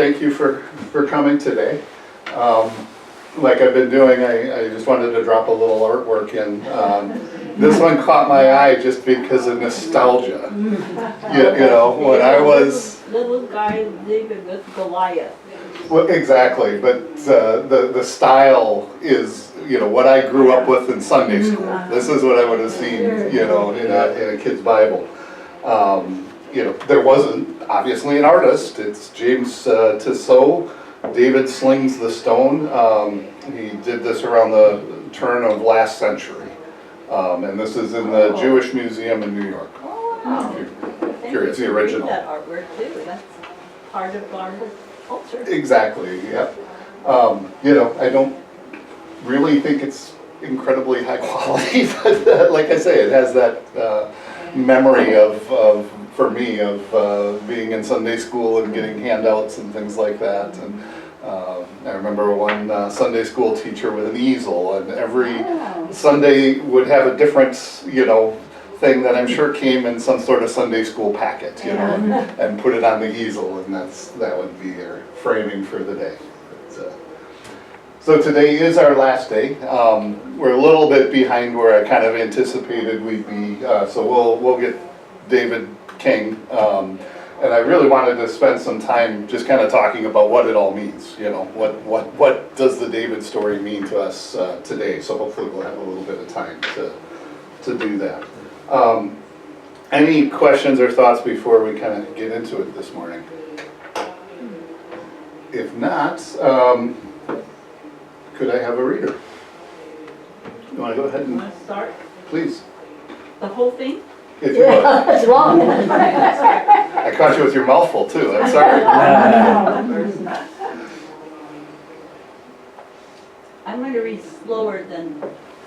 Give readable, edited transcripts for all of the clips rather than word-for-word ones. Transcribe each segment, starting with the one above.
Thank you for coming today. Like I've been doing, I just wanted to drop a little artwork in. This one caught my eye just because of nostalgia. You know, when I was... Little guy David with Goliath. Well, exactly, but the style is, you know, what I grew up with in Sunday school. This is what I would have seen, you know, in a kid's Bible. You know, there wasn't obviously an artist. It's James Tissot. David slings the stone. He did this around the turn of last century, and this is in the Jewish Museum in New York. Wow. If you're curious, the original. That artwork too. That's part of our culture. Exactly. Yep. You know, I don't really think it's incredibly high quality, but like I say, it has that memory of for me of being in Sunday school and getting handouts and things like that. And I remember one Sunday school teacher with an easel, and every Sunday would have a different, you know, thing that I'm sure came in some sort of Sunday school packet, you know, and put it on the easel, and that would be your framing for the day. So today is our last day. We're a little bit behind where I kind of anticipated we'd be, so we'll get David King, and I really wanted to spend some time just kind of talking about what it all means. You know, what does the David story mean to us today? So hopefully we'll have a little bit of time to do that. Any questions or thoughts before we kind of get into it this morning? If not, could I have a reader? You want to go ahead and... Want to start? Please. The whole thing? If you would. That's long. I caught you with your mouth full too, I'm sorry. I'm going to read slower than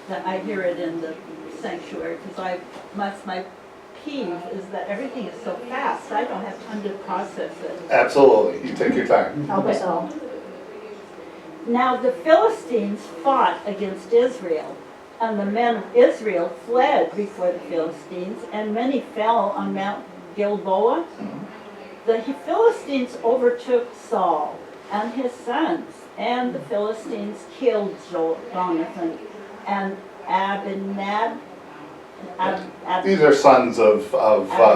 I hear it in the sanctuary, because my peeve is that everything is so fast, I don't have time to process it. Absolutely, you take your time. Okay, so. Now the Philistines fought against Israel, and the men of Israel fled before the Philistines, and many fell on Mount Gilboa. The Philistines overtook Saul and his sons, and the Philistines killed Jonathan and Abinadab. These are sons of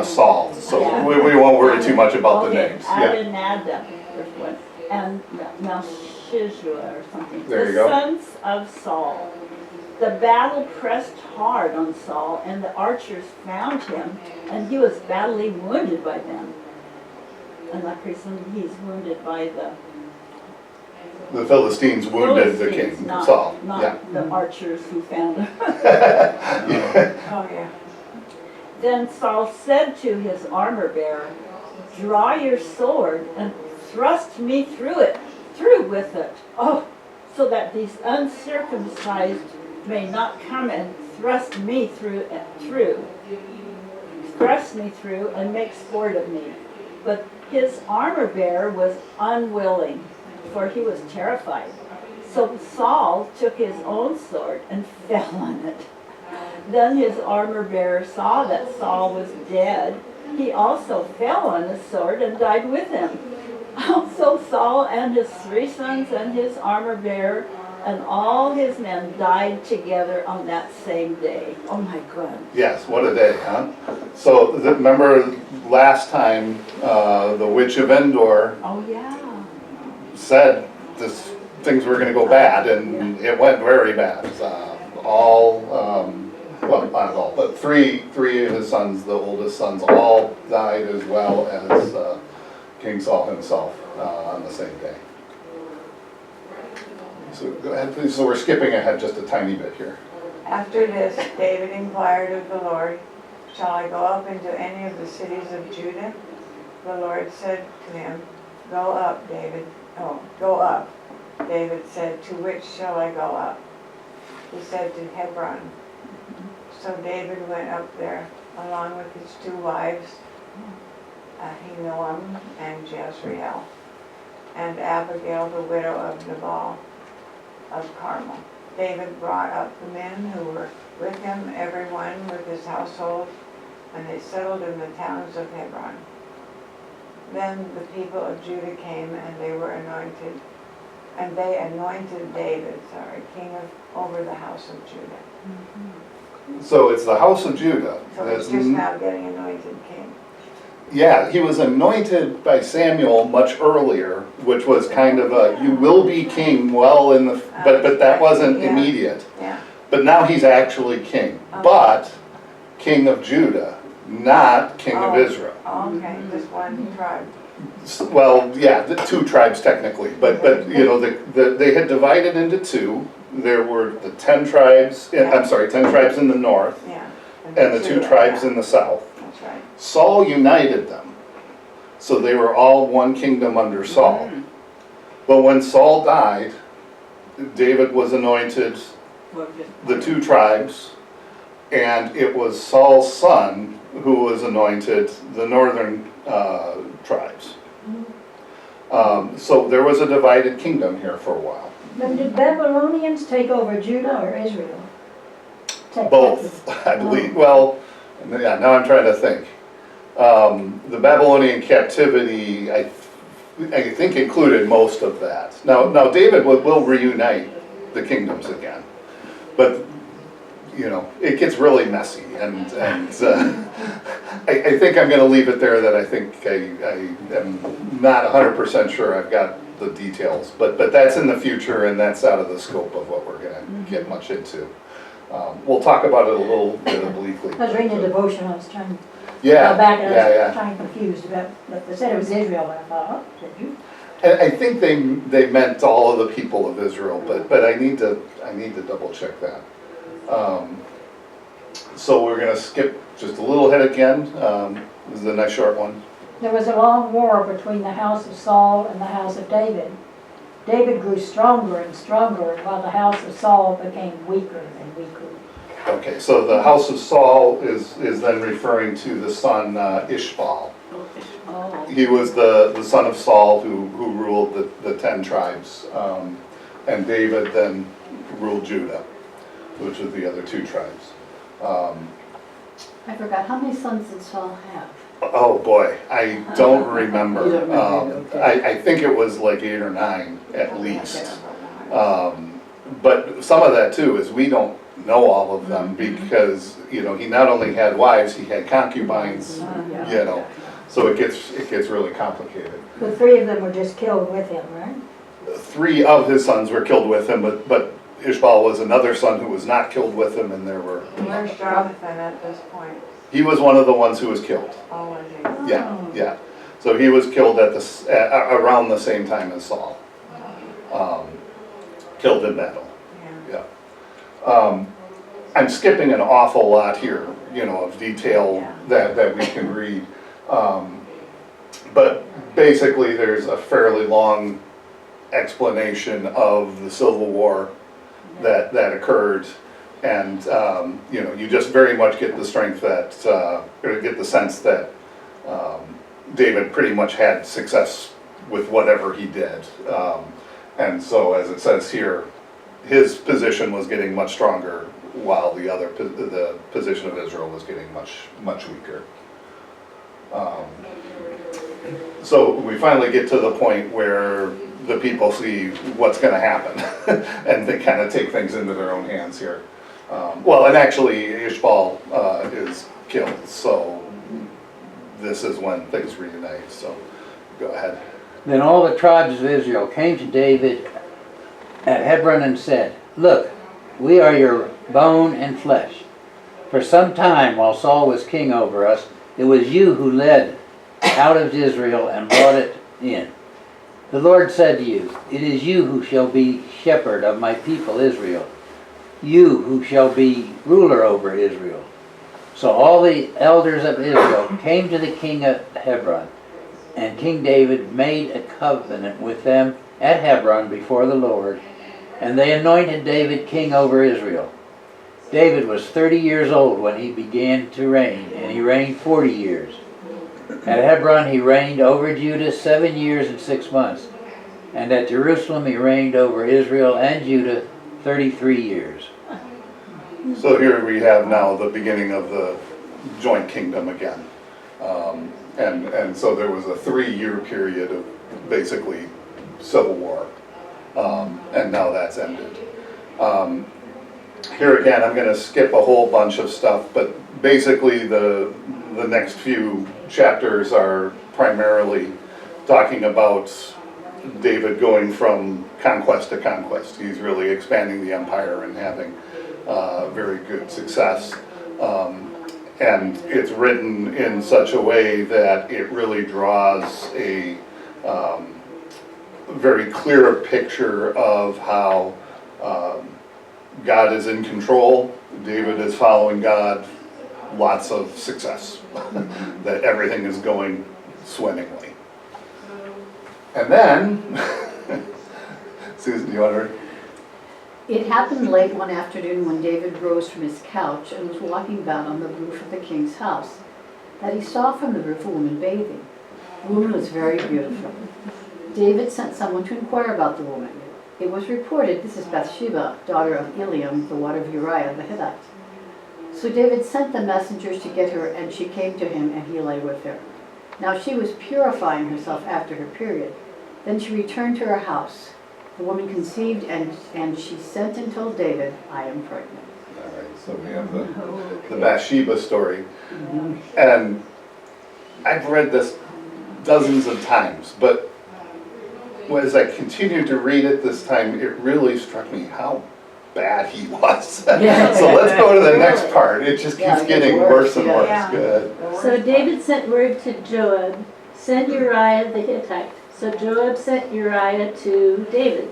Saul, so we won't worry too much about the names. Abinadab, first one, and Melchizedek or something. There you the go. Sons of Saul. The battle pressed hard on Saul, and the archers found him, and he was badly wounded by them. And like recently, he's wounded by The Philistines wounded the king, not, Saul. Not the archers who found him. Yeah. Oh, yeah. Then Saul said to his armor bearer, "Draw your sword and thrust me through with it. Oh, so that these uncircumcised may not come and thrust me through, and make sport of me." But his armor bearer was unwilling, for he was terrified. So Saul took his own sword and fell on it. Then his armor bearer saw that Saul was dead. He also fell on his sword and died with him. So Saul and his 3 sons and his armor bearer and all his men died together on that same day. Oh my God. Yes, what a day, huh? So remember last time the witch of Endor said things were going to go bad, and it went very bad. Well, not all, but three of his sons, the oldest sons, all died, as well as King Saul himself on the same day. So go ahead, please. So we're skipping ahead just a tiny bit here. After this, David inquired of the Lord, "Shall I go up into any of the cities of Judah?" The Lord said to him, "Go up, David." "Oh, go up." David said, "To which shall I go up?" He said, "To Hebron." So David went up there, along with his 2 wives, Ahinoam and Jezreel, and Abigail, the widow of Nabal of Carmel. David brought up the men who were with him, everyone with his household, and they settled in the towns of Hebron. Then the people of Judah came and they were anointed, and they anointed David, king over the house of Judah. So it's the house of Judah. So he's just now getting anointed king. Yeah, he was anointed by Samuel much earlier, which was kind of a, you will be king well in the, but that wasn't Yeah. immediate. Yeah. But now he's actually king, but king of Judah, not king of Israel. Okay, just one tribe. Well, yeah, the two tribes technically, but you know, they had divided into two. There were the 10 tribes, I'm sorry, 10 tribes in the north, Yeah. and the 2 tribes in the south. That's right. Saul united them, so they were all one kingdom under Saul. But when Saul died, David was anointed the 2 tribes, and it was Saul's son who was anointed the northern tribes. So there was a divided kingdom here for a while. But did Babylonians take over Judah or Israel? Both, I believe. Well, yeah, now I'm trying to think. The Babylonian captivity, I think, included most of that. Now David will reunite the kingdoms again, but you know, it gets really messy, and I think I'm going to leave it there. That I think I am not 100% sure I've got the details, but that's in the future, and that's out of the scope of what we're going to get much into. We'll talk about it a little bit obliquely. I was reading a devotion, I was trying to Yeah, go back, and I was yeah. trying confused about, they said it was Israel, and I thought, oh, did you? And I think they meant all of the people of Israel, but I need to double check that. So we're going to skip just a little ahead again. This is a nice short one. There was a long war between the house of Saul and the house of David. David grew stronger and stronger, while the house of Saul became weaker and weaker. Okay, so the house of Saul is then referring to the son Ishbal. He was the son of Saul who ruled the 10 tribes, and David then ruled Judah, which is the other 2 tribes. I forgot, how many sons did Saul have? Oh boy, I don't remember. You don't remember, okay. I think it was like 8 or 9 at least. But some of that too is we don't know all of them because, you know, he not only had wives, he had concubines, you know, so it gets really complicated. The 3 of them were just killed with him, right? 3 of his sons were killed with him, but Ishbal was another son who was not killed with him, and there were... Where's Jonathan at this point? He was one of the ones who was killed. Oh, was he? Yeah. So he was killed at around the same time as Saul. Killed in battle. Yeah. I'm skipping an awful lot here, you know, of detail that we can read. But basically there's a fairly long explanation of the Civil War that occurred, and you know, you just very much get the strength that, or get the sense that David pretty much had success with whatever he did, and so as it says here, his position was getting much stronger while the position of Israel was getting much weaker. So we finally get to the point where the people see what's going to happen, and they kind of take things into their own hands here. Well, and actually Ishbal is killed, so this is when things reunite, so go ahead. Then all the tribes of Israel came to David at Hebron and said, "Look, we are your bone and flesh. For some time while Saul was king over us, it was you who led out of Israel and brought it in. The Lord said to you, it is you who shall be shepherd of my people Israel, you who shall be ruler over Israel." So all the elders of Israel came to the king at Hebron, and King David made a covenant with them at Hebron before the Lord, and they anointed David king over Israel. David was 30 years old when he began to reign, and he reigned 40 years. At Hebron he reigned over Judah 7 years and 6 months, and at Jerusalem he reigned over Israel and Judah 33 years. So here we have now the beginning of the joint kingdom again. And so there was a 3-year period of basically civil war, and now that's ended. Here again, I'm gonna skip a whole bunch of stuff, but basically the next few chapters are primarily talking about David going from conquest to conquest. He's really expanding the empire and having very good success. And it's written in such a way that it really draws a very clear picture of how God is in control, David is following God, lots of success, that everything is going swimmingly. And then, Susan, do you want to? It happened late one afternoon when David rose from his couch and was walking about on the roof of the king's house, that he saw from the roof a woman bathing. The woman was very beautiful. David sent someone to inquire about the woman. It was reported, "This is Bathsheba, daughter of Eliam, the wife of Uriah the Hittite." So David sent the messengers to get her, and she came to him, and he lay with her. Now she was purifying herself after her period. Then she returned to her house. The woman conceived, and she sent and told David, "I am pregnant." All right, so we have the Bathsheba story. And I've read this dozens of times, but as I continued to read it this time, it really struck me how bad he was. Yeah. So let's go to the next part. It just Yeah, keeps it gets getting worse, worse and yeah. worse. Yeah. Good. So David sent word to Joab, send Uriah the Hittite. So Joab sent Uriah to David.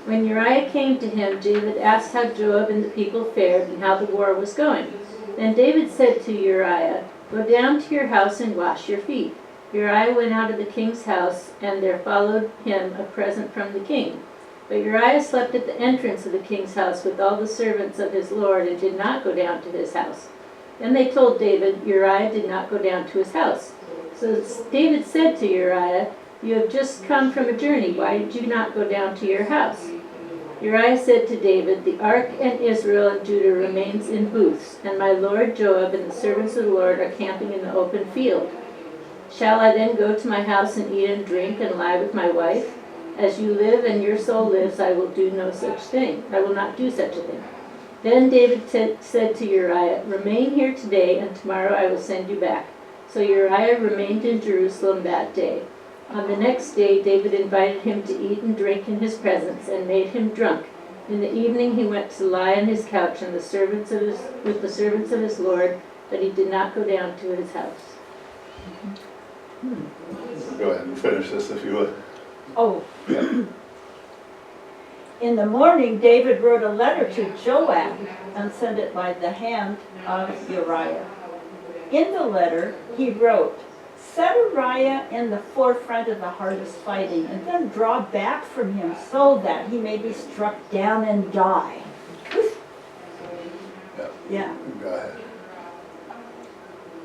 When Uriah came to him, David asked how Joab and the people fared and how the war was going. Then David said to Uriah, "Go down to your house and wash your feet." Uriah went out of the king's house, and there followed him a present from the king. But Uriah slept at the entrance of the king's house with all the servants of his lord, and did not go down to his house. Then they told David, Uriah did not go down to his house. So David said to Uriah, "You have just come from a journey. Why did you not go down to your house?" Uriah said to David, "The ark and Israel and Judah remains in booths, and my lord Joab and the servants of the Lord are camping in the open field. Shall I then go to my house and eat and drink and lie with my wife? As you live and your soul lives, I will do no such thing. I will not do such a thing." Then David said to Uriah, "Remain here today, and tomorrow I will send you back." So Uriah remained in Jerusalem that day. On the next day, David invited him to eat and drink in his presence, and made him drunk. In the evening he went to lie on his couch with the servants of his lord, but he did not go down to his house. Go ahead and finish this if you would. Oh. In the morning, David wrote a letter to Joab and sent it by the hand of Uriah. In the letter, he wrote, "Set Uriah in the forefront of the hardest fighting, and then draw back from him so that he may be struck down and die." Yeah. Go ahead.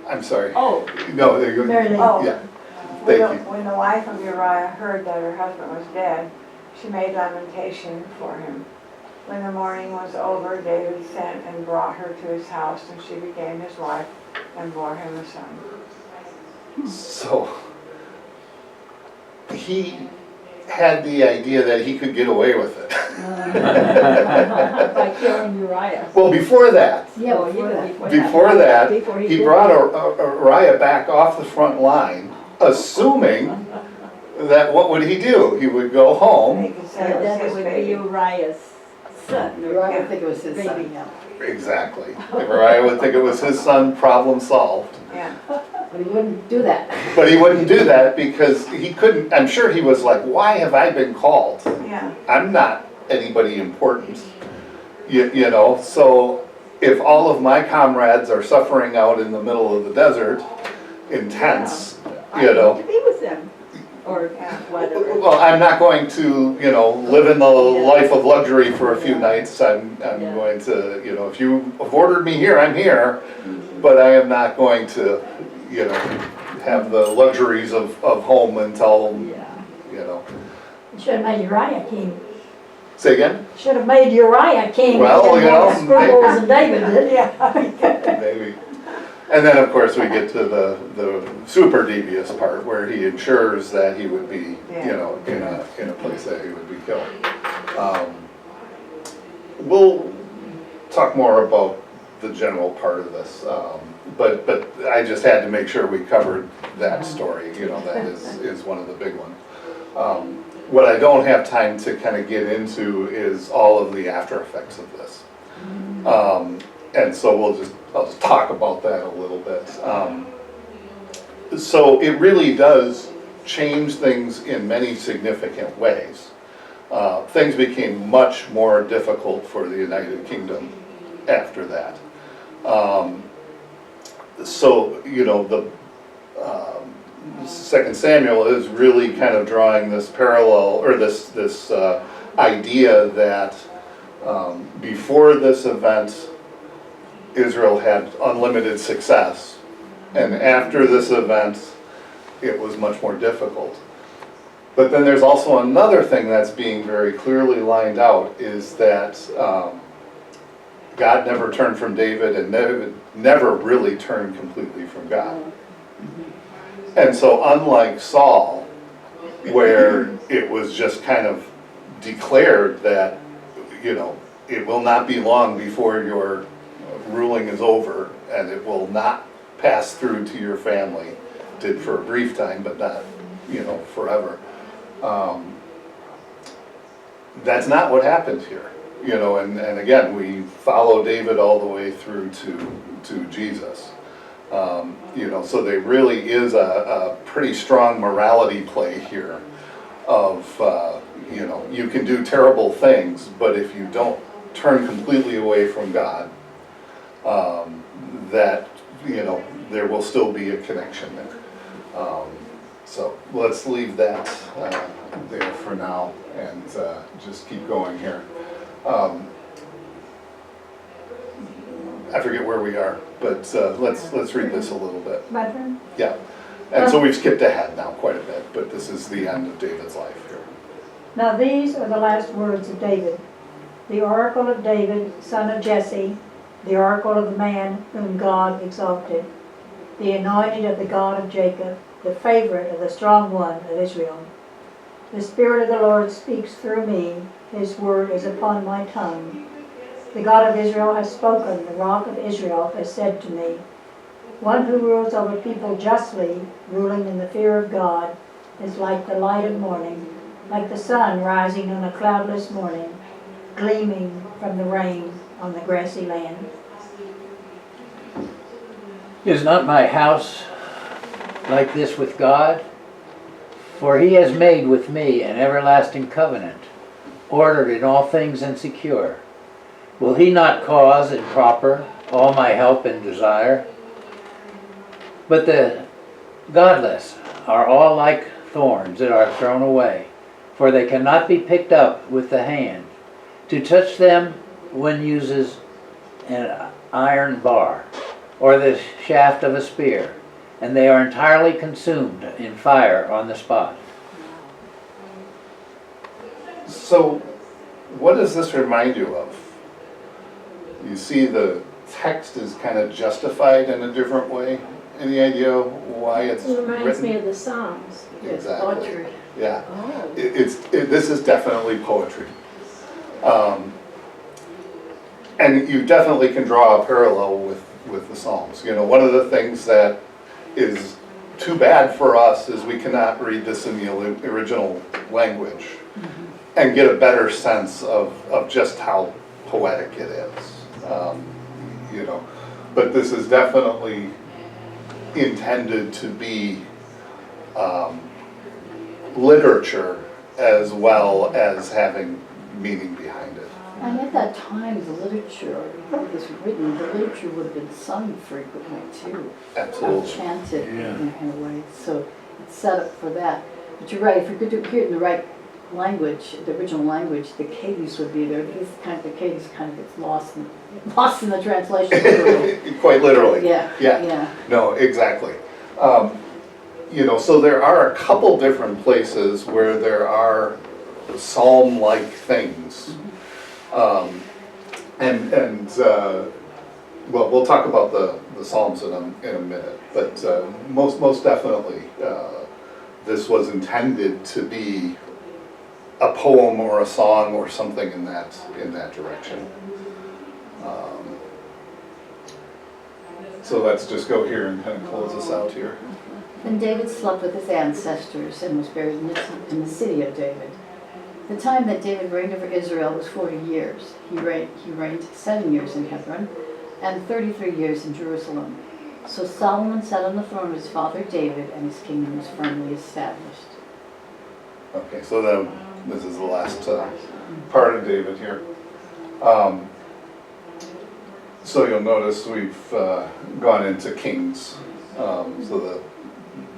I'm sorry. Oh, No, there you go. Mary Lee. Oh. Yeah, When thank you. when the wife of Uriah heard that her husband was dead, she made lamentation for him. When the mourning was over, David sent and brought her to his house, and she became his wife and bore him a son. So, he had the idea that he could get away with it. by killing Uriah. Well, before that, Yeah, Oh, before yeah, that. before that, Before he did brought that. Uriah back off the front line, assuming that what would he do? He would go home. They could say And it then it was his would be baby. Uriah's son. or- Uriah would think it was his Baby. son, yeah. Exactly. Uriah would think it was his son, problem solved. Yeah. But he wouldn't do that. But he wouldn't do that because he couldn't, I'm sure he was like, why have I been called? Yeah. I'm not anybody important, you know, so if all of my comrades are suffering out in the middle of the desert in tents, I you need know, to be with them, or Yeah. whatever. well, I'm not going to, you know, live in the life of luxury for a few nights. I'm Yeah. going to, you know, if you have ordered me here, I'm here, but I am not going to, you know, have the luxuries of home until, Yeah. you know. Should have made Uriah king. Say again? Should have made Uriah king. Well, He didn't you want know, the scribbles and David did. Yeah. Maybe. And then, of course, we get to the super devious part where he ensures that he would be, you know, in a place that he would be killed. We'll talk more about the general part of this, but I just had to make sure we covered that story, you know, that is one of the big ones. What I don't have time to kind of get into is all of the after effects of this. And so I'll just talk about that a little bit. So it really does change things in many significant ways. Things became much more difficult for the United Kingdom after that. So, you know, the 2 Samuel is really kind of drawing this parallel, or this idea that before this event, Israel had unlimited success, and after this event, it was much more difficult. But then there's also another thing that's being very clearly lined out, is that God never turned from David, and never really turned completely from God. And so unlike Saul, where it was just kind of declared that, you know, it will not be long before your ruling is over, and it will not pass through to your family, did for a brief time, but not, you know, forever. That's not what happened here. You know, and again, we follow David all the way through to Jesus. You know, so there really is a pretty strong morality play here of, you know, you can do terrible things, but if you don't turn completely away from God, that, you know, there will still be a connection there. So let's leave that there for now, and just keep going here. I forget where we are, but let's read this a little bit. My turn? Yeah, and so we've skipped ahead now quite a bit, but this is the end of David's life here. Now these are the last words of David. The oracle of David, son of Jesse, the oracle of the man whom God exalted, the anointed of the God of Jacob, the favorite of the strong one of Israel. The Spirit of the Lord speaks through me, his word is upon my tongue. The God of Israel has spoken, the rock of Israel has said to me, one who rules over people justly, ruling in the fear of God, is like the light of morning, like the sun rising on a cloudless morning, gleaming from the rain on the grassy land. Is not my house like this with God? For he has made with me an everlasting covenant, ordered in all things and secure. Will he not cause and proper all my help and desire? But the godless are all like thorns that are thrown away, for they cannot be picked up with the hand. To touch them one uses an iron bar, or the shaft of a spear, and they are entirely consumed in fire on the spot. So, what does this remind you of? You see the text is kind of justified in a different way. Any idea why it's It reminds written? me of the Psalms. Exactly. Poetry. Yeah. Oh. This is definitely poetry. And you definitely can draw a parallel with the Psalms. You know, one of the things that is too bad for us is we cannot read this in the original language and get a better sense of just how poetic it is. You know, but this is definitely intended to be literature as well as having meaning behind it. And at that time, the literature that was written, the literature would have been sung frequently too. Absolutely. Chanted in a way, so it's set up for that. But you're right, if you could hear it in the right language, the original language, the cadence would be there. Because the cadence kind of gets lost in the translation. Quite literally. Yeah. No, exactly. You know, so there are a couple different places where there are psalm-like things. well, we'll talk about the Psalms in a minute, but most definitely, this was intended to be a poem or a song or something in that direction. So let's just go here and kind of close this out here. And David slept with his ancestors and was buried in the city of David. The time that David reigned over Israel was 40 years. He reigned 7 years in Hebron and 33 years in Jerusalem. So Solomon sat on the throne of his father David, and his kingdom was firmly established. Okay, so then this is the last part of David here. So you'll notice we've gone into Kings, so the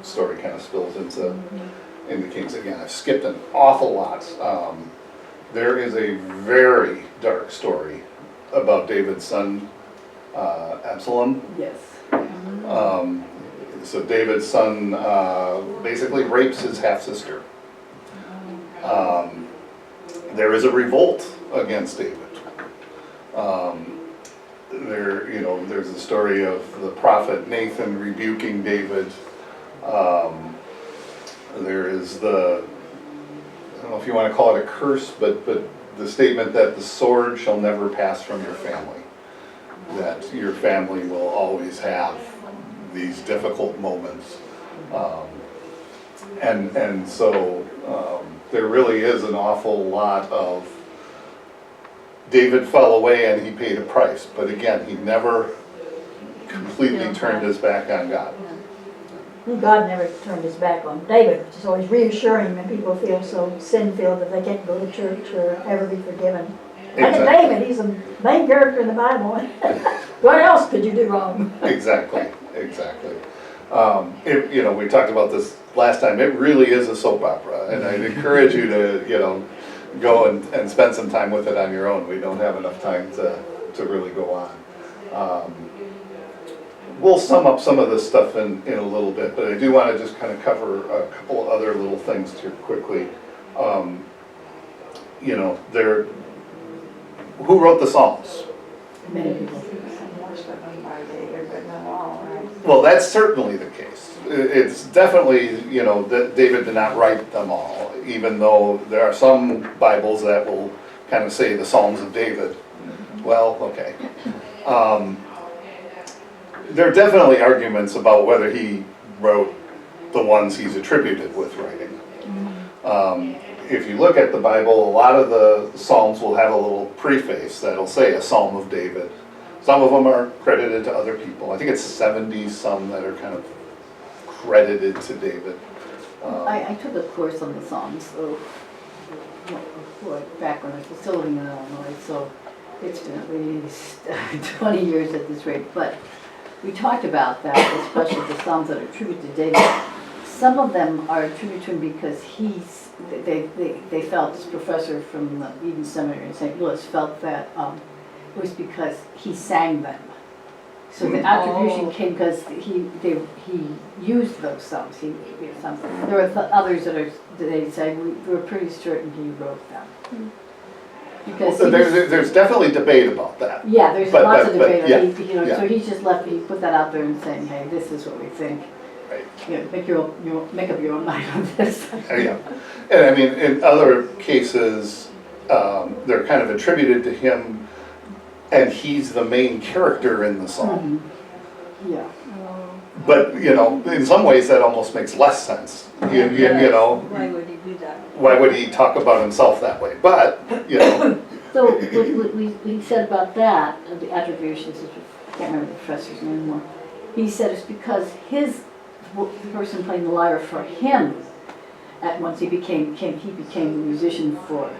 story kind of spills into Kings again. I've skipped an awful lot. There is a very dark story about David's son Absalom. Yes. So David's son basically rapes his half-sister. There is a revolt against David. There's a story of the prophet Nathan rebuking David. There is I don't know if you want to call it a curse, but the statement that the sword shall never pass from your family. That your family will always have these difficult moments. And so there really is an awful lot of David fell away and he paid a price, but again, he never completely turned his back on God. God never turned his back on David, which is always reassuring when people feel so sin-filled that they can't go to church or ever be forgiven. Look at David, he's the main character in the Bible. What else could you do wrong? Exactly. We talked about this last time. It really is a soap opera, and I'd encourage you to, go and spend some time with it on your own. We don't have enough time to really go on. We'll sum up some of this stuff in a little bit, but I do want to just kind of cover a couple other little things here quickly. Who wrote the Psalms? Many people. Most of them by David, but not all, right? Well, that's certainly the case. It's definitely, that David did not write them all, even though there are some Bibles that will kind of say the Psalms of David. Well, okay. There are definitely arguments about whether he wrote the ones he's attributed with writing. If you look at the Bible, a lot of the Psalms will have a little preface that'll say a Psalm of David. Some of them are credited to other people. I think it's 70 some that are kind of credited to David. I took a course on the Psalms, back when I was still living in Illinois, so it's been at least 20 years at this rate. But we talked about that, especially the Psalms that are attributed to David. Some of them are attributed to him because they felt, this professor from the Eden Seminary in St. Louis felt that it was because he sang them. So the attribution came because he used those Psalms. There were others that they say we were pretty certain he wrote them. Because there's definitely debate about that. Yeah, there's lots of debate. Yeah. So he's just he put that out there and saying, hey, this is what we think. Right. Make up your own mind on this. Yeah. And I mean, in other cases, they're kind of attributed to him, and he's the main character in the song. Mm-hmm. Yeah. But, in some ways that almost makes less sense. Why would he do that? Why would he talk about himself that way? But, So what we said about that, the attributions, I can't remember the professor's name anymore. He said it's because the person playing the lyre for him, once he became the musician for,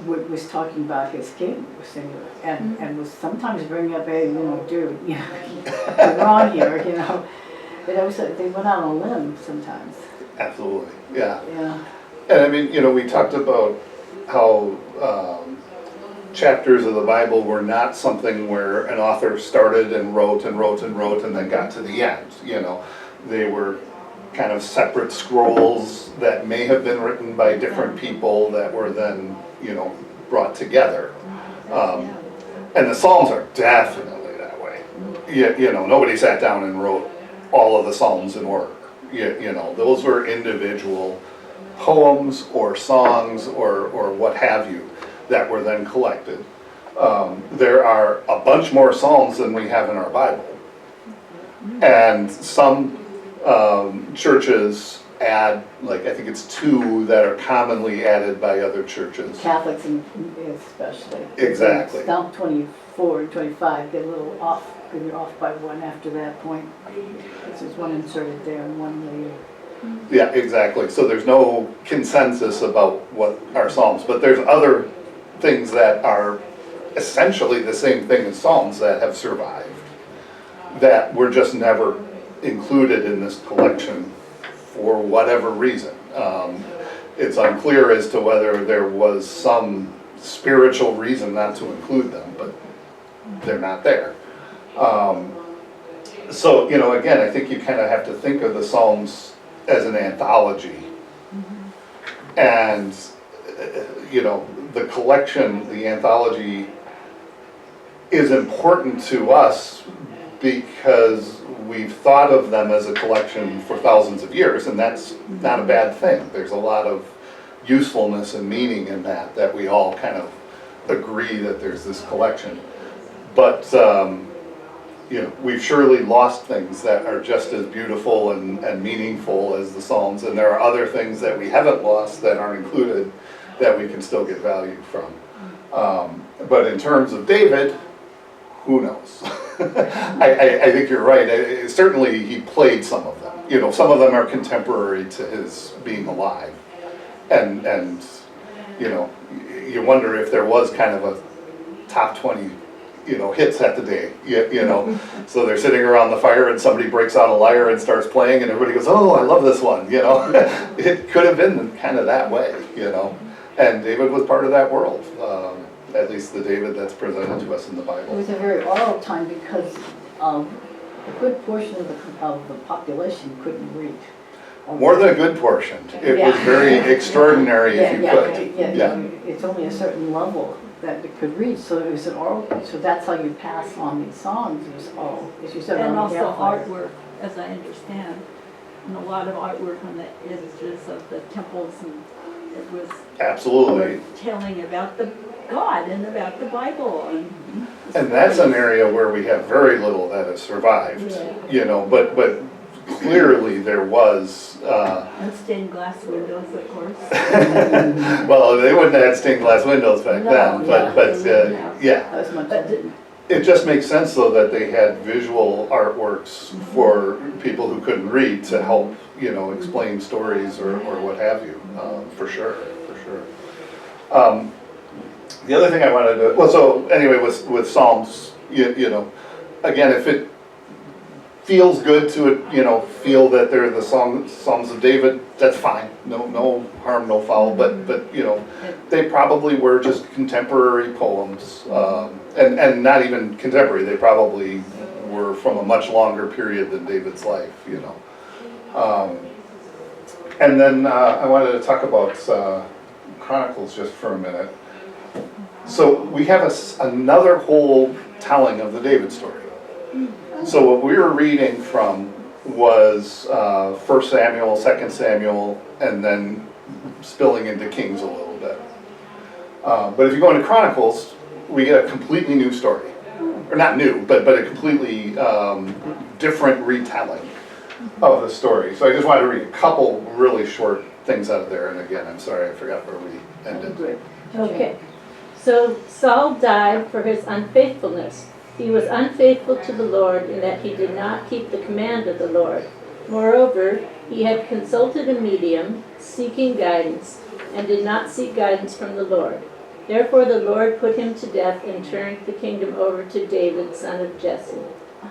was talking about his king, was singing, and was sometimes bringing up, hey, dude, you're wrong here, But I was, they went out on a limb sometimes. absolutely, yeah. Yeah. And I mean, we talked about how chapters of the Bible were not something where an author started and wrote and wrote and wrote and then got to the end, They were kind of separate scrolls that may have been written by different people that were then, brought together. And the Psalms are definitely that way. nobody sat down and wrote all of the Psalms in order. Those were individual poems or songs or what have you that were then collected. There are a bunch more Psalms than we have in our Bible. And some churches add, like, I think it's 2 that are commonly added by other churches. Catholics especially. Exactly. Down 24 and 25, get a little off, because you're off by 1 after that point. Because there's 1 inserted there and 1 later. Yeah, exactly. So there's no consensus about what are Psalms, but there's other things that are essentially the same thing as Psalms that have survived, that were just never included in this collection for whatever reason. It's unclear as to whether there was some spiritual reason not to include them, but they're not there. So, again, I think you kind of have to think of the Psalms as an anthology. And, the collection, the anthology, is important to us because we've thought of them as a collection for thousands of years, and that's not a bad thing. There's a lot of usefulness and meaning in that we all kind of agree that there's this collection. But, we've surely lost things that are just as beautiful and meaningful as the Psalms, and there are other things that we haven't lost that aren't included that we can still get value from. But in terms of David, who knows? I think you're right. Certainly he played some of them. Some of them are contemporary to his being alive. And you wonder if there was kind of a top 20, hits at the day, So they're sitting around the fire and somebody breaks out a lyre and starts playing and everybody goes, oh, I love this one, It could have been kind of that way, And David was part of that world. At least the David that's presented to us in the It Bible. was a very oral time because a good portion of the population couldn't read. More than a good portion. It was very extraordinary if you could. Yeah, it's only a certain level that it could read, so it was an oral, so that's how you pass on these songs, it was all, as you said, And on the also campfire. artwork, as I understand, and a lot of artwork on the images of the temples, and it was Absolutely. telling about the God and about the Bible. And that's an area where we have very little that has survived, but clearly there was, And stained glass windows, of course. well, they wouldn't have had stained glass windows back No, then, but yeah. That was much, But It just makes sense though that they had visual artworks for people who couldn't read to help, explain stories or what have you, for sure. The other thing I wanted to, well, so anyway, with Psalms, again, if it feels good to, feel that they're the Psalms of David, that's fine. No harm, no foul, but they probably were just contemporary poems, and not even contemporary, they probably were from a much longer period than David's life, And then I wanted to talk about Chronicles just for a minute. So we have another whole telling of the David story. So what we were reading from was 1 Samuel, 2 Samuel, and then spilling into Kings a little bit. But if you go into Chronicles, we get a completely new story. Or not new, but a completely different retelling of the story. So I just wanted to read a couple really short things out of there. And again, I'm sorry, I forgot where we ended. Okay. So Saul died for his unfaithfulness. He was unfaithful to the Lord in that he did not keep the command of the Lord. Moreover, he had consulted a medium, seeking guidance, and did not seek guidance from the Lord. Therefore the Lord put him to death and turned the kingdom over to David, son of Jesse. All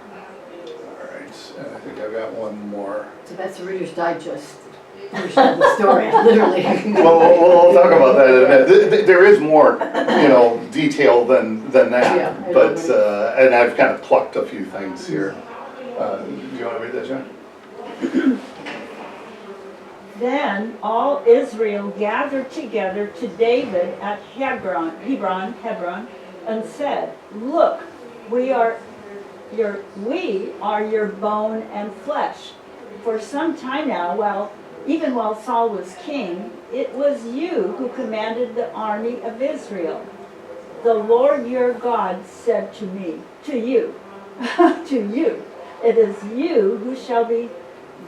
right, and I think I've got one more. so that's the Reader's Digest version of the story, literally. Well, we'll talk about that in a minute. There is more, detail than that. Yeah, I But, know. and I've kind of plucked a few things here. Do you want to read that, John? then all Israel gathered together to David at Hebron, and said, look, we are we are your bone and flesh. For some time now, even while Saul was king, it was you who commanded the army of Israel. The Lord your God said to you, to you, it is you who shall be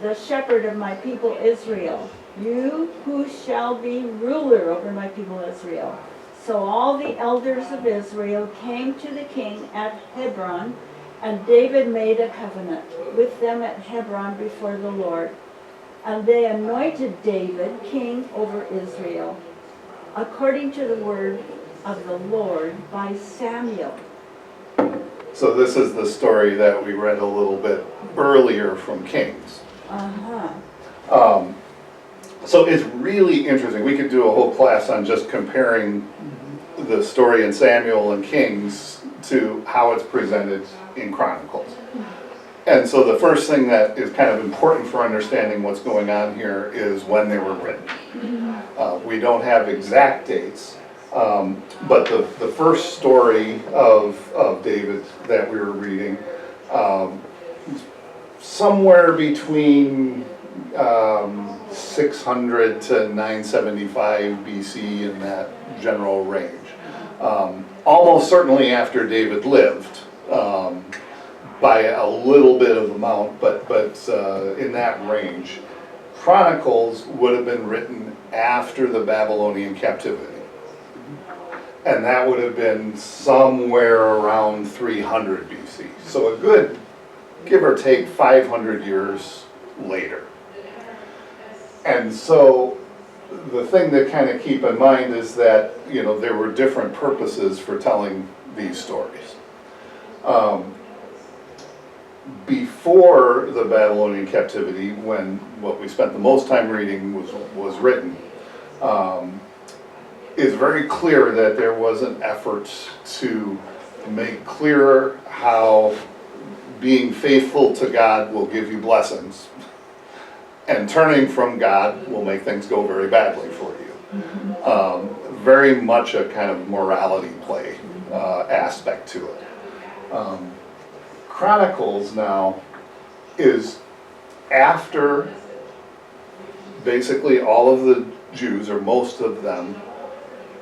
the shepherd of my people Israel, you who shall be ruler over my people Israel. So all the elders of Israel came to the king at Hebron, and David made a covenant with them at Hebron before the Lord. And they anointed David king over Israel, according to the word of the Lord by Samuel. So this is the story that we read a little bit earlier from Kings. So it's really interesting. We could do a whole class on just comparing the story in Samuel and Kings to how it's presented in Chronicles. And so the first thing that is kind of important for understanding what's going on here is when they were written. We don't have exact dates, but the first story of David that we were reading, somewhere between 600 to 975 BC, in that general range. Almost certainly after David lived, by a little bit of amount, but in that range. Chronicles would have been written after the Babylonian captivity. And that would have been somewhere around 300 BC. So a good, give or take, 500 years later. And so the thing to kind of keep in mind is that, there were different purposes for telling these stories. Before the Babylonian captivity, when what we spent the most time reading was written, it's very clear that there was an effort to make clear how being faithful to God will give you blessings, and turning from God will make things go very badly for you. Very much a kind of morality play aspect to it. Chronicles now is after basically all of the Jews, or most of them,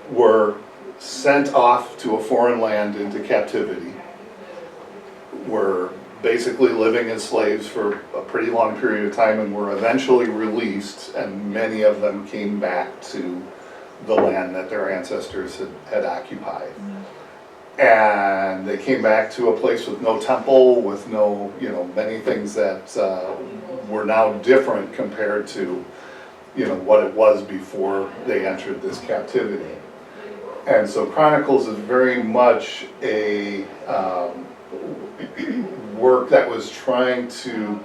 were sent off to a foreign land into captivity, were basically living as slaves for a pretty long period of time, and were eventually released, and many of them came back to the land that their ancestors had occupied. And they came back to a place with no temple, with no, many things that were now different compared to, what it was before they entered this captivity. And so Chronicles is very much a work that was trying to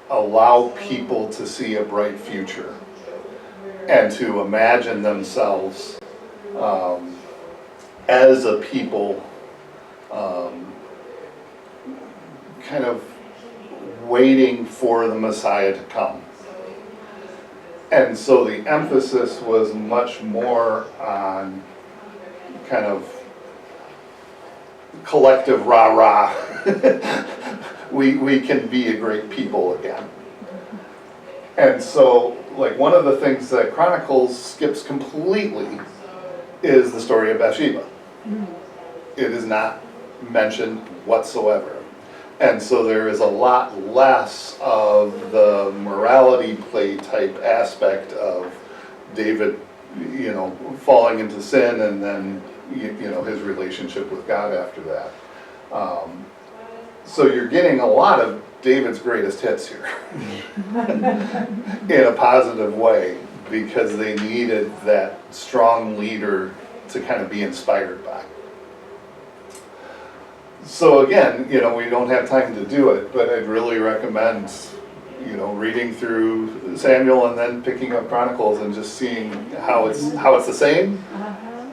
allow people to see a bright future and to imagine themselves as a people, kind of waiting for the Messiah to come. And so the emphasis was much more on kind of collective rah-rah. we can be a great people again. And so, like, one of the things that Chronicles skips completely is the story of Bathsheba. It is not mentioned whatsoever. And so there is a lot less of the morality play type aspect of David, falling into sin, and then, his relationship with God after that. So you're getting a lot of David's greatest hits here in a positive way, because they needed that strong leader to kind of be inspired by. So again, we don't have time to do it, but I'd really recommend, reading through Samuel and then picking up Chronicles and just seeing how it's the same,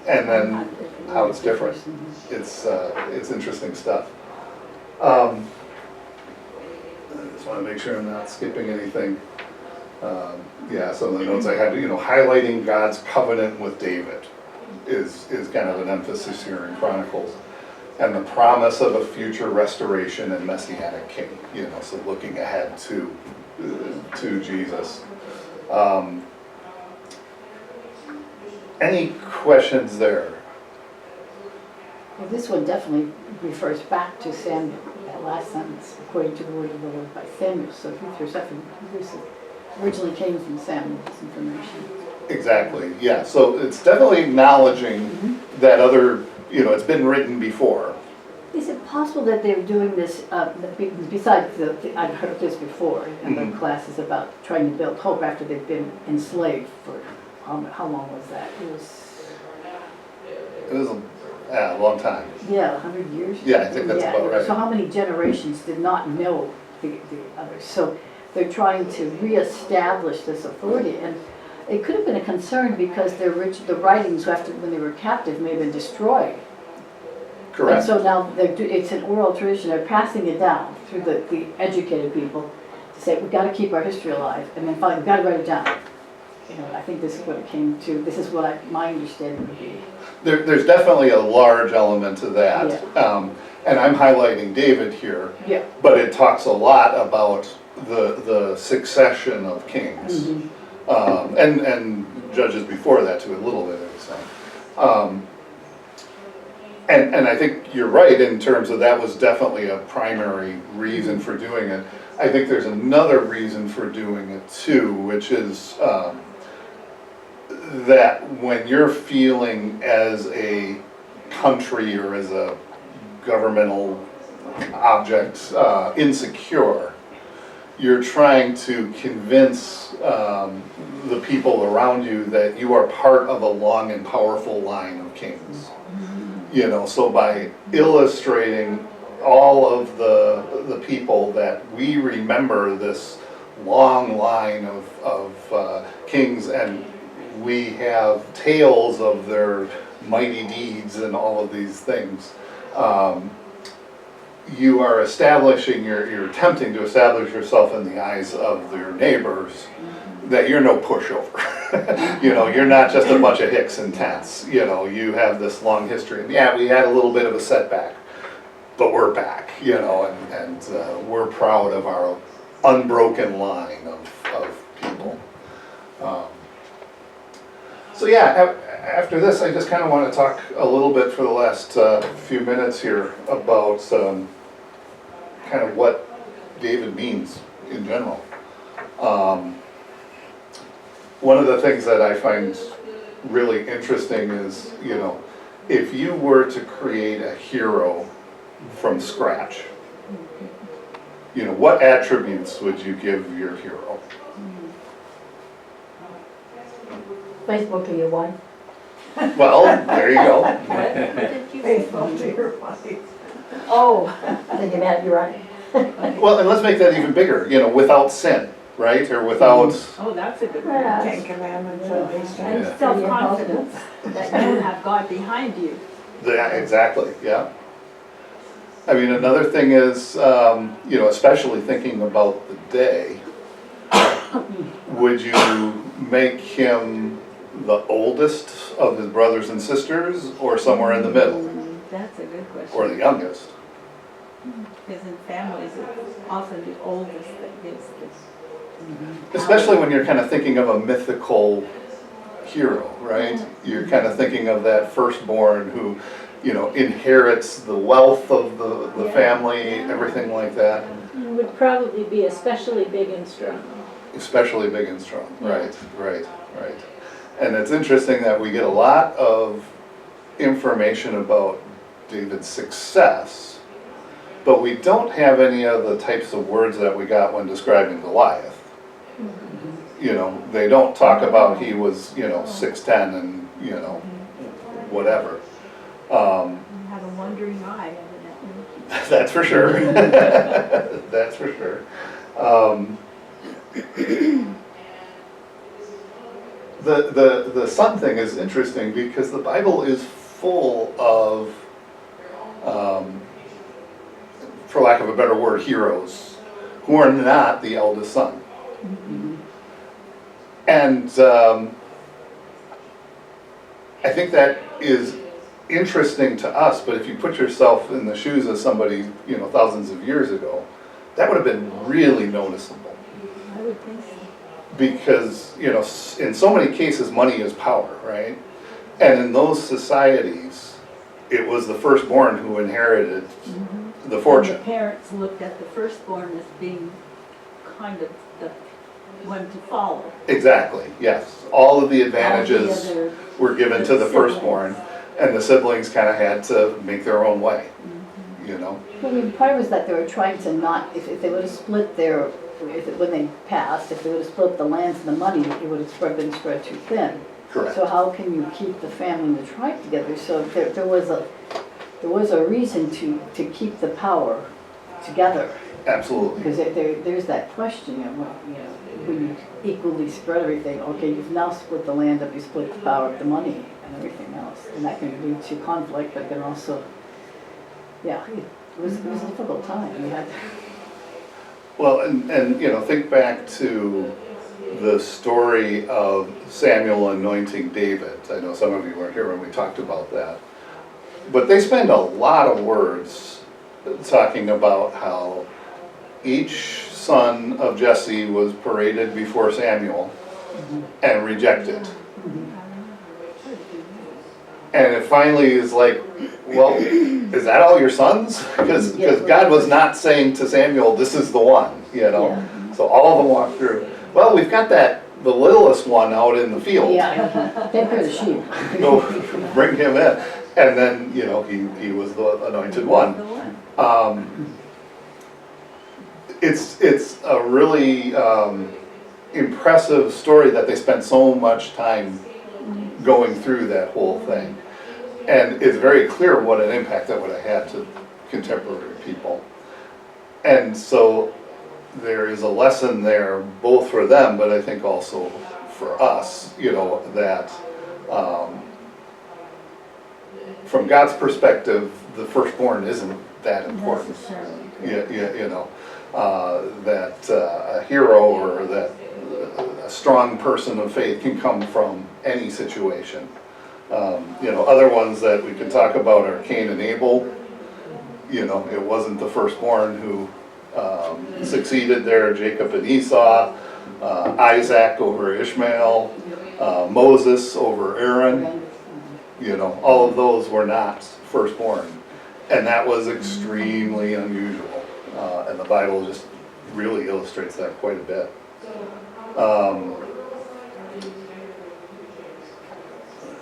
and then how it's different. It's interesting stuff. I just want to make sure I'm not skipping anything. Some of the notes I had, highlighting God's covenant with David is kind of an emphasis here in Chronicles. and the promise of a future restoration and messianic king, you know, so looking ahead to Jesus. Any questions there? Well, this one definitely refers back to Samuel, that last sentence, according to the word of the Lord by Samuel. So if you throw something, this originally came from Samuel, this information. Exactly, yeah, so it's definitely acknowledging that other, you know, it's been written before. Is it possible that they're doing this, besides I've heard this before in the classes about trying to build hope after they've been enslaved for, how long was that? It was a long time. Yeah, 100 years? Yeah, I think that's about right. So how many generations did not know the others? So they're trying to reestablish this authority, and it could have been a concern because the writings after when they were captive may have been destroyed. Correct. And so now it's an oral tradition. They're passing it down through the educated people to say we've got to keep our history alive, and then finally we've got to write it down. You know, I think this is what it came to. This is what my understanding would be. There's definitely a large element to that. Yeah. And I'm highlighting David here, Yeah. but it talks a lot about the succession of kings. And judges before that too, a little bit, I was saying. And I think you're right in terms of that was definitely a primary reason for doing it. I think there's another reason for doing it too, which is that when you're feeling as a country or as a governmental object insecure, you're trying to convince the people around you that you are part of a long and powerful line of kings. You know, so by illustrating all of the people that we remember this long line of kings, and we have tales of their mighty deeds and all of these things, you are establishing, you're attempting to establish yourself in the eyes of your neighbors that you're no pushover. You know, you're not just a bunch of hicks and tents. You know, you have this long history. And yeah, we had a little bit of a setback, but we're back, you know, and we're proud of our unbroken line of people. So yeah, after this, I just kind of want to talk a little bit for the last few minutes here about kind of what David means in general. One of the things that I find really interesting is, you know, if you were to create a hero from scratch, you know, what attributes would you give your hero? Faithful to your wife. Well, there you go. What did you say? Faithful to your wife. Oh, I think about you're right. Well, and let's make that even bigger, you know, without sin, right? Or without, Oh, that's a good one. Yeah. Ten Commandments at least. And Yeah. self-confidence that you have God behind you. yeah, exactly, yeah. I mean, another thing is, you know, especially thinking about the day, would you make him the oldest of his brothers and sisters, or somewhere in the middle, That's a good question. or the youngest? Because in families, it's often the oldest that gets this. Especially when you're kind of thinking of a mythical hero, right? You're kind of thinking of that firstborn who, you know, inherits the wealth of the family, everything like that. It would probably be especially big and strong. Especially big and strong, right. And it's interesting that we get a lot of information about David's success, but we don't have any of the types of words that we got when describing Goliath. You know, they don't talk about he was, you know, 6'10" and, you know, whatever. You have a wandering eye, evidently. That's for sure. That's for sure. The son thing is interesting because the Bible is full of, for lack of a better word, heroes who are not the eldest son. And I think that is interesting to us, but if you put yourself in the shoes of somebody, you know, thousands of years ago, that would have been really noticeable. I would think so. Because, you know, in so many cases, money is power, right? And in those societies, it was the firstborn who inherited the And fortune. the parents looked at the firstborn as being kind of the one to follow. Exactly, yes. All of the All the advantages other- were given to the siblings. firstborn, and the siblings kind of had to make their own way, you know? Well, I mean, part of it was that they were trying to not, if they would have split their, when they passed, if they would have split the lands and the money, it would have been spread too thin. Correct. So how can you keep the family and the tribe together? So there was a reason to keep the power together. Absolutely. Because there's that question, when you equally spread everything, okay, you've now split the land up, you split the power, the money, and everything else. And that can lead to conflict, but it can also, it was a difficult time. We had Well, and you know, think back to the story of Samuel anointing David. I know some of you weren't here when we talked about that. But they spend a lot of words talking about how each son of Jesse was paraded before Samuel and rejected. And it finally is like, well, is that all your sons? Because God was not saying to Samuel, this is the one, you know? Yeah. So all of them walk through. Well, we've got the littlest one out in the field. take care of the sheep. Go bring him in. And then, you know, he was the anointed one. The one. It's a really impressive story that they spent so much time going through that whole thing. And it's very clear what an impact that would have had to contemporary people. And so there is a lesson there both for them, but I think also for us, you know, that from God's perspective, the firstborn isn't that important. Necessarily. You know, that a hero or that a strong person of faith can come from any situation. You know, other ones that we can talk about are Cain and Abel. You know, it wasn't the firstborn who succeeded there, Jacob and Esau, Isaac over Ishmael, Moses over Aaron. You know, all of those were not firstborn. And that was extremely unusual. And the Bible just really illustrates that quite a bit.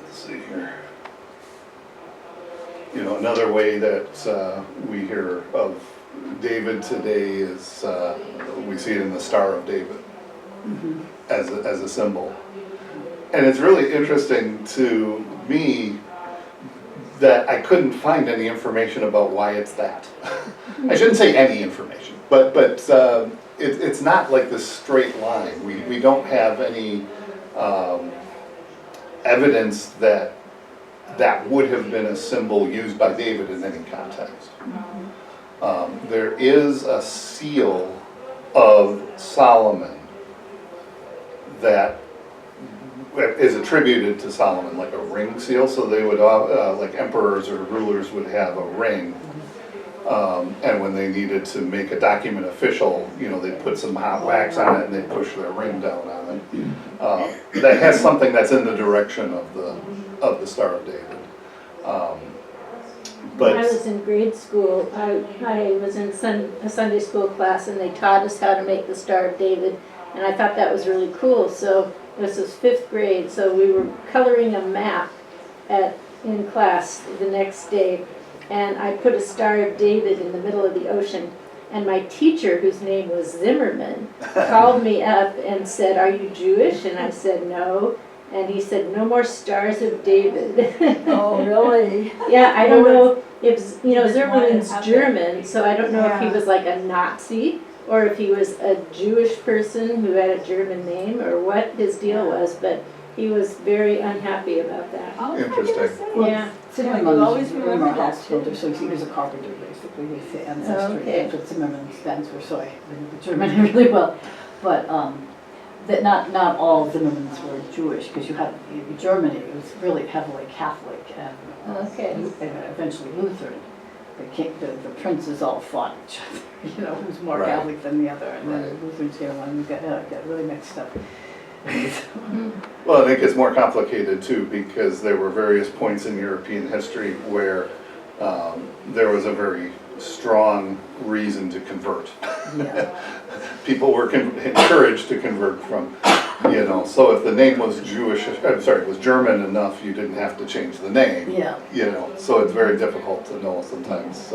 Let's see here. You know, another way that we hear of David today is we see it in the Star of David as a symbol. And it's really interesting to me that I couldn't find any information about why it's that. I shouldn't say any information, but it's not like this straight line. We don't have any evidence that would have been a symbol used by David in any context. There is a seal of Solomon that is attributed to Solomon, like a ring seal. So they would, like emperors or rulers would have a ring. And when they needed to make a document official, you know, they'd put some hot wax on it and they'd push their ring down on it. That has something that's in the direction of the Star of David. When I was in grade school, I was in a Sunday school class and they taught us how to make the Star of David, and I thought that was really cool. So this was 5th grade, so we were coloring a map in class the next day, and I put a Star of David in the middle of the ocean. And my teacher, whose name was Zimmerman, called me up and said, "Are you Jewish?" And I said, "No." And he said, "No more Stars of David." Oh, really? Yeah, I don't know if, Zimmerman's have German, so I don't know if he Yeah. was like a Nazi or if he was a Jewish person who had a German name or what his deal was, but he was very unhappy about that. Oh, Interesting. I gotta say. Yeah. you always remember that, house builder, too. so he was a carpenter basically, his ancestry. Okay. That's what Zimmerman stands for, so I know the German really well. But that not all Zimmermans were Jewish, because you had, in Germany, it was really heavily Catholic and Okay. eventually Lutheran. The princes all fought each other, you know, who's more Right. Catholic than the other, and then Right. the Lutherans came along and got really mixed up. Well, I think it's more complicated too, because there were various points in European history where there was a very strong reason to convert. Yeah. People were encouraged to convert from, you know, so if the name was Jewish, I'm sorry, was German enough, you didn't have to change the name. Yeah. You know, so it's very difficult to know sometimes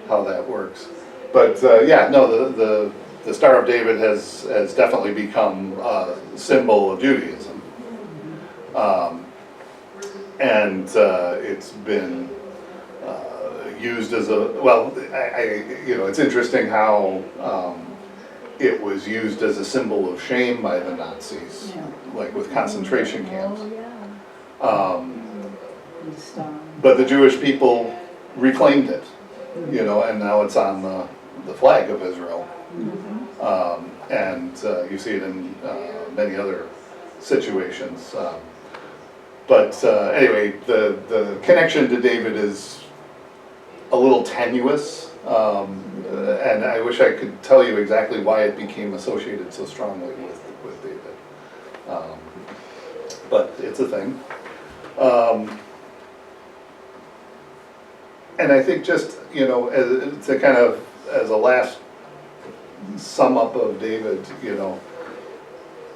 how that works. But yeah, no, the Star of David has definitely become a symbol of Judaism. And it's been used as a, well, you know, it's interesting how it was used as a symbol of shame by the Nazis, Yeah. like with concentration camps. Oh, yeah. And the star. But the Jewish people reclaimed it, you know, and now it's on the flag of Israel. And you see it in many other situations. But anyway, the connection to David is a little tenuous, and I wish I could tell you exactly why it became associated so strongly with David. But it's a thing. And I think just, you know, to kind of, as a last sum up of David, you know,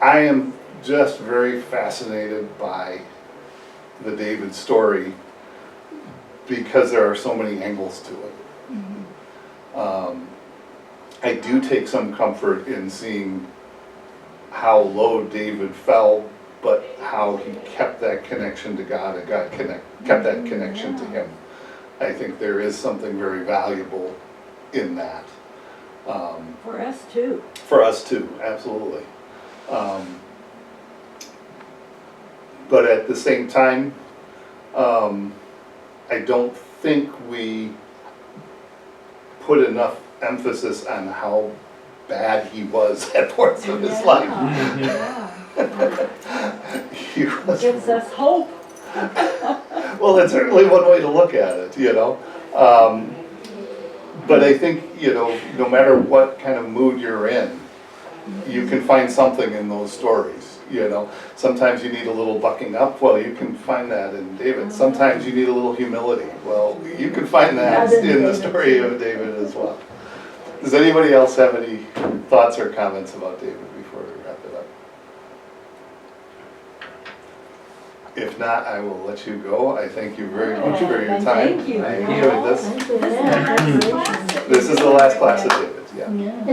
I am just very fascinated by the David story because there are so many angles to it. I do take some comfort in seeing how low David fell, but how he kept that connection to God and God kept that connection to him. I think there is something very valuable in that. For us too. For us too, absolutely. But at the same time, I don't think we put enough emphasis on how bad he was at points of his life. He was, Gives us hope. well, that's certainly one way to look at it, you know. But I think, you know, no matter what kind of mood you're in, you can find something in those stories, you know. Sometimes you need a little bucking up, well, you can find that in David. Sometimes you need a little humility, well, you can find that in the story of David as well. Does anybody else have any thoughts or comments about David before we wrap it up? If not, I will let you go. I thank you very much for your time. Thank you. I enjoyed this. This is This is the last class of David, yeah. Yeah.